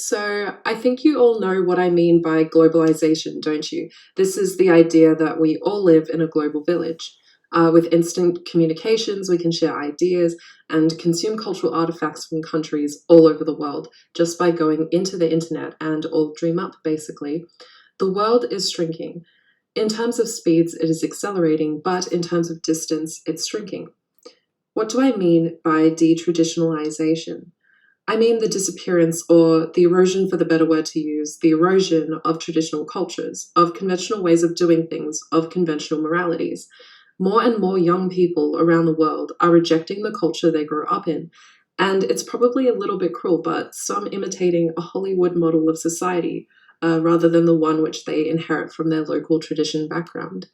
So I think you all know what I mean by globalization, don't you? This is the idea that we all live in a global village. With instant communications, we can share ideas and consume cultural artifacts from countries all over the world just by going into the internet and all dream up, basically. The world is shrinking. In terms of speeds, it is accelerating, but in terms of distance, it's shrinking. What do I mean by detraditionalization? I mean the disappearance, or the erosion for the better word to use, the erosion of traditional cultures, of conventional ways of doing things, of conventional moralities. More and more young people around the world are rejecting the culture they grew up in. And it's probably a little bit cruel, but some imitating a Hollywood model of society rather than the one which they inherit from their local tradition background.